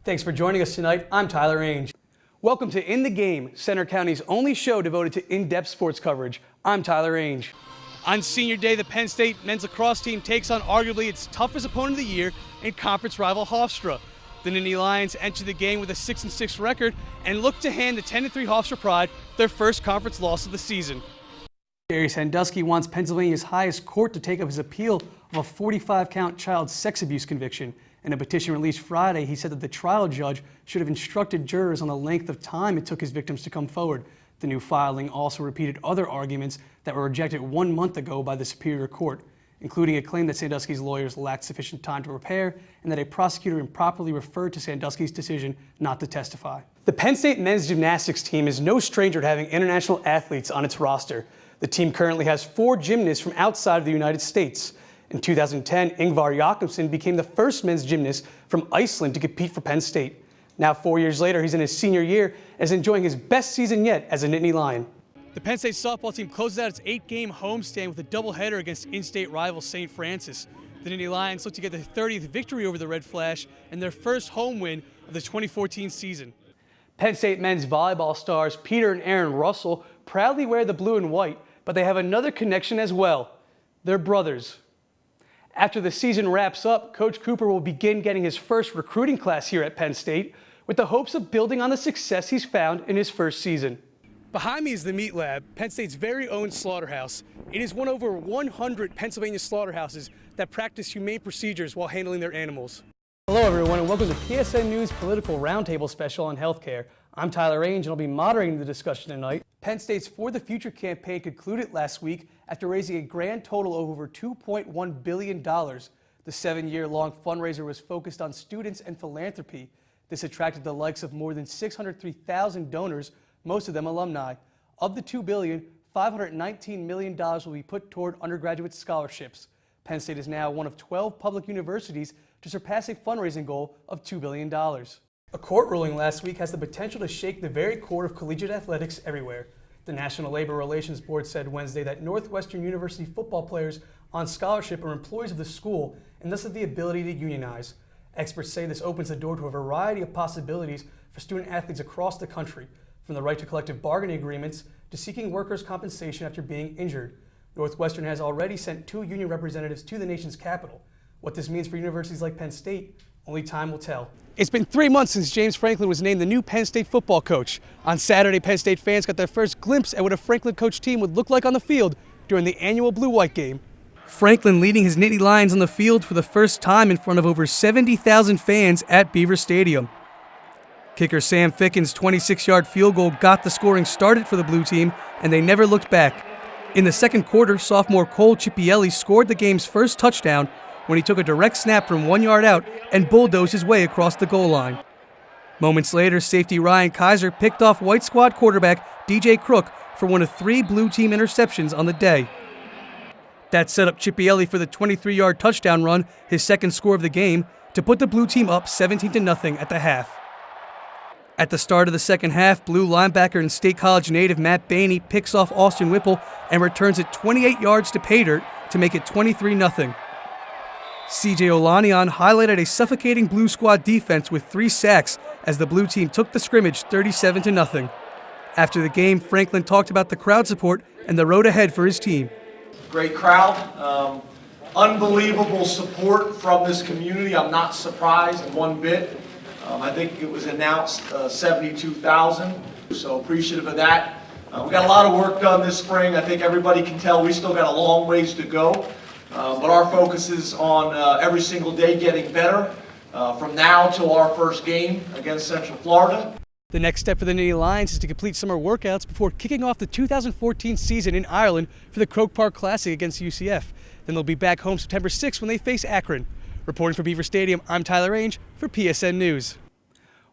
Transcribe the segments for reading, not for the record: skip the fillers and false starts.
Thanks for joining us tonight. I'm Tyler Ainge. Welcome to In the Game, Center County's only show devoted to in-depth sports coverage. I'm Tyler Ainge. On senior day, the Penn State men's lacrosse team takes on arguably its toughest opponent of the year and conference rival Hofstra. The Nittany Lions enter the game with a 6-6 record and look to hand the 10-3 Hofstra Pride their first conference loss of the season. Jerry Sandusky wants Pennsylvania's highest court to take up his appeal of a 45-count child sex abuse conviction. In a petition released Friday, he said that the trial judge should have instructed jurors on the length of time it took his victims to come forward. The new filing also repeated other arguments that were rejected 1 month ago by the Superior Court, including a claim that Sandusky's lawyers lacked sufficient time to prepare and that a prosecutor improperly referred to Sandusky's decision not to testify. The Penn State men's gymnastics team is no stranger to having international athletes on its roster. The team currently has 4 gymnasts from outside of the United States. In 2010, Ingvar Jakobsen became the first men's gymnast from Iceland to compete for Penn State. Now 4 years later, he's in his senior year and is enjoying his best season yet as a Nittany Lion. The Penn State softball team closes out its 8-game homestand with a doubleheader against in-state rival St. Francis. The Nittany Lions look to get their 30th victory over the Red Flash and their first home win of the 2014 season. Penn State men's volleyball stars Peter and Aaron Russell proudly wear the blue and white, but they have another connection as well. They're brothers. After the season wraps up, Coach Cooper will begin getting his first recruiting class here at Penn State with the hopes of building on the success he's found in his first season. Behind me is the Meat Lab, Penn State's very own slaughterhouse. It is one of over 100 Pennsylvania slaughterhouses that practice humane procedures while handling their animals. Hello everyone and welcome to PSN News Political Roundtable Special on Healthcare. I'm Tyler Ainge and I'll be moderating the discussion tonight. Penn State's For the Future campaign concluded last week after raising a grand total of over $2.1 billion. The 7-year-long fundraiser was focused on students and philanthropy. This attracted the likes of more than 603,000 donors, most of them alumni. Of the $2 billion, $519 million will be put toward undergraduate scholarships. Penn State is now one of 12 public universities to surpass a fundraising goal of $2 billion. A court ruling last week has the potential to shake the very core of collegiate athletics everywhere. The National Labor Relations Board said Wednesday that Northwestern University football players on scholarship are employees of the school and thus have the ability to unionize. Experts say this opens the door to a variety of possibilities for student athletes across the country, from the right to collective bargaining agreements to seeking workers' compensation after being injured. Northwestern has already sent 2 union representatives to the nation's capital. What this means for universities like Penn State, only time will tell. It's been 3 months since James Franklin was named the new Penn State football coach. On Saturday, Penn State fans got their first glimpse at what a Franklin coach team would look like on the field during the annual Blue-White game. Franklin leading his Nittany Lions on the field for the first time in front of over 70,000 fans at Beaver Stadium. Kicker Sam Ficken's 26-yard field goal got the scoring started for the blue team, and they never looked back. In the second quarter, sophomore Cole Cipielli scored the game's first touchdown when he took a direct snap from 1 yard out and bulldozed his way across the goal line. Moments later, safety Ryan Kaiser picked off White Squad quarterback DJ Crook for one of 3 blue team interceptions on the day. That set up Cipielli for the 23-yard touchdown run, his second score of the game, to put the blue team up 17-0 at the half. At the start of the second half, blue linebacker and State College native Matt Bainey picks off Austin Whipple and returns it 28 yards to pay dirt to make it 23-0. CJ Olanian highlighted a suffocating blue squad defense with 3 sacks as the blue team took the scrimmage 37-0. After the game, Franklin talked about the crowd support and the road ahead for his team. Great crowd, unbelievable support from this community. I'm not surprised one bit. I think it was announced 72,000, so appreciative of that. We got a lot of work done this spring. I think everybody can tell we still got a long ways to go, but our focus is on every single day getting better from now till our first game against Central Florida. The next step for the Nittany Lions is to complete summer workouts before kicking off the 2014 season in Ireland for the Croke Park Classic against UCF. Then they'll be back home September 6th when they face Akron. Reporting for Beaver Stadium, I'm Tyler Ainge for PSN News.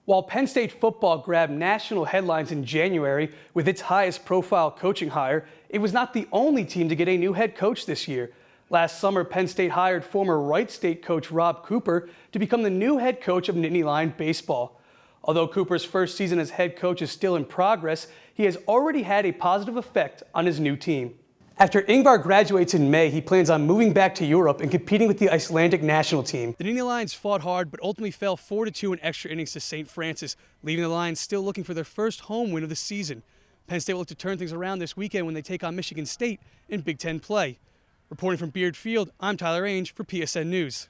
While Penn State football grabbed national headlines in January with its highest profile coaching hire, it was not the only team to get a new head coach this year. Last summer, Penn State hired former Wright State coach Rob Cooper to become the new head coach of Nittany Lion baseball. Although Cooper's first season as head coach is still in progress, he has already had a positive effect on his new team. After Ingvar graduates in May, he plans on moving back to Europe and competing with the Icelandic national team. The Nittany Lions fought hard, but ultimately fell 4-2 in extra innings to St. Francis, leaving the Lions still looking for their first home win of the season. Penn State will look to turn things around this weekend when they take on Michigan State in Big Ten play. Reporting from Beard Field, I'm Tyler Ainge for PSN News.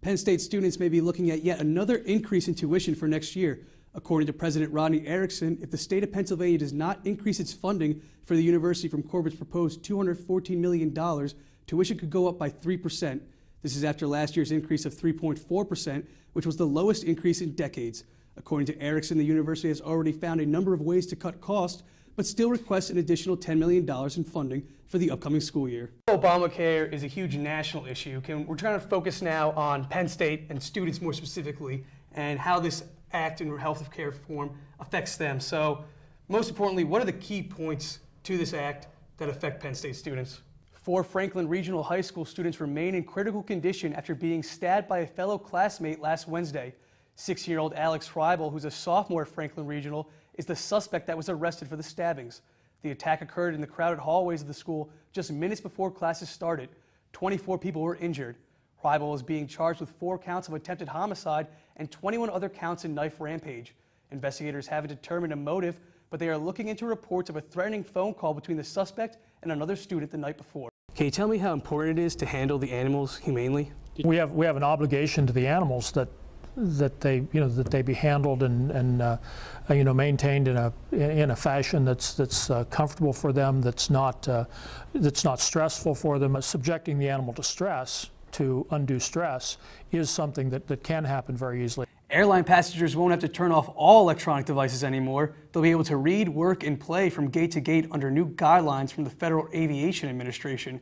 Penn State students may be looking at yet another increase in tuition for next year. According to President Rodney Erickson, if the state of Pennsylvania does not increase its funding for the university from Corbett's proposed $214 million, tuition could go up by 3%. This is after last year's increase of 3.4%, which was the lowest increase in decades. According to Erickson, the university has already found a number of ways to cut costs, but still requests an additional $10 million in funding for the upcoming school year. Obamacare is a huge national issue. We're trying to focus now on Penn State and students more specifically, and how this act in health care reform affects them. So, most importantly, what are the key points to this act that affect Penn State students? 4 Franklin Regional High School students remain in critical condition after being stabbed by a fellow classmate last Wednesday. 6-year-old Alex Freibel, who's a sophomore at Franklin Regional, is the suspect that was arrested for the stabbings. The attack occurred in the crowded hallways of the school just minutes before classes started. 24 people were injured. Freibel is being charged with 4 counts of attempted homicide and 21 other counts in knife rampage. Investigators haven't determined a motive, but they are looking into reports of a threatening phone call between the suspect and another student the night before. Can you tell me how important it is to handle the animals humanely? We have an obligation to the animals that they be handled and maintained in a fashion that's comfortable for them, that's not stressful for them. Subjecting the animal to stress, to undue stress, is something that can happen very easily. Airline passengers won't have to turn off all electronic devices anymore. They'll be able to read, work, and play from gate to gate under new guidelines from the Federal Aviation Administration.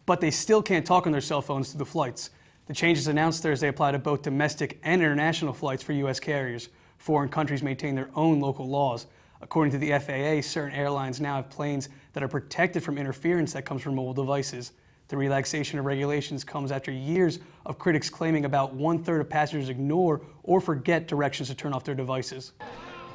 But they still can't talk on their cell phones through the flights. The changes announced Thursday apply to both domestic and international flights for U.S. carriers. Foreign countries maintain their own local laws. According to the FAA, certain airlines now have planes that are protected from interference that comes from mobile devices. The relaxation of regulations comes after years of critics claiming about 1/3 of passengers ignore or forget directions to turn off their devices.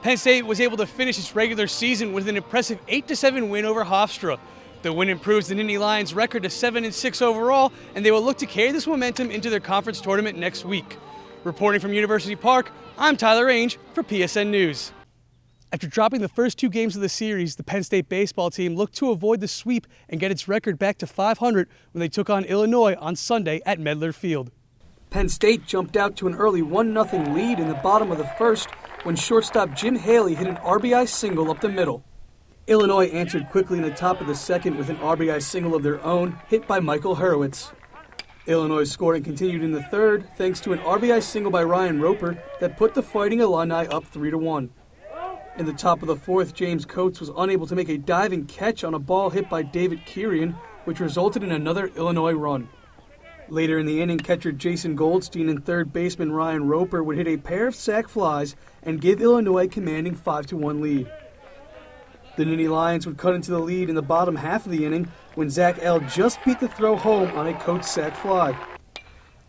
Penn State was able to finish its regular season with an impressive 8-7 win over Hofstra. The win improves the Nittany Lions' record to 7-6 overall, and they will look to carry this momentum into their conference tournament next week. Reporting from University Park, I'm Tyler Ainge for PSN News. After dropping the first 2 games of the series, the Penn State baseball team looked to avoid the sweep and get its record back to 500 when they took on Illinois on Sunday at Medler Field. Penn State jumped out to an early 1-0 lead in the bottom of the first when shortstop Jim Haley hit an RBI single up the middle. Illinois answered quickly in the top of the second with an RBI single of their own, hit by Michael Hurwitz. Illinois' scoring continued in the third thanks to an RBI single by Ryan Roper that put the Fighting Illini up 3-1. In the top of the fourth, James Coates was unable to make a diving catch on a ball hit by David Kirian, which resulted in another Illinois run. Later in the inning, catcher Jason Goldstein and third baseman Ryan Roper would hit a pair of sac flies and give Illinois a commanding 5-1 lead. The Nittany Lions would cut into the lead in the bottom half of the inning when Zach L. just beat the throw home on a Coates sac fly.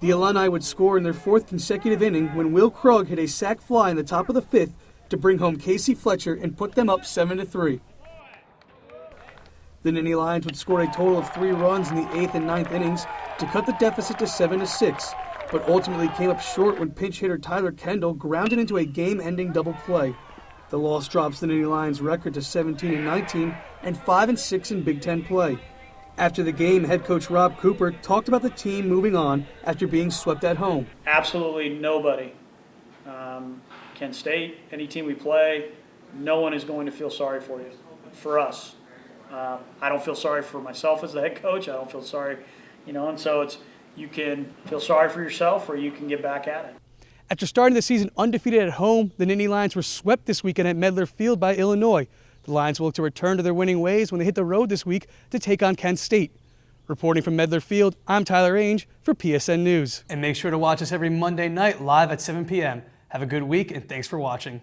The Illini would score in their 4th consecutive inning when Will Krug hit a sac fly in the top of the 5th to bring home Casey Fletcher and put them up 7-3. The Nittany Lions would score a total of 3 runs in the 8th and 9th innings to cut the deficit to 7-6, but ultimately came up short when pinch hitter Tyler Kendall grounded into a game-ending double play. The loss drops the Nittany Lions' record to 17-19 and 5-6 in Big Ten play. After the game, head coach Rob Cooper talked about the team moving on after being swept at home. Absolutely nobody. Kent State, any team we play, no one is going to feel sorry for you, for us. I don't feel sorry for myself as the head coach. I don't feel sorry, and so you can feel sorry for yourself or you can get back at it. After starting the season undefeated at home, the Nittany Lions were swept this weekend at Medler Field by Illinois. The Lions will look to return to their winning ways when they hit the road this week to take on Kent State. Reporting from Medler Field, I'm Tyler Ainge for PSN News. And make sure to watch us every Monday night live at 7 p.m. Have a good week, and thanks for watching.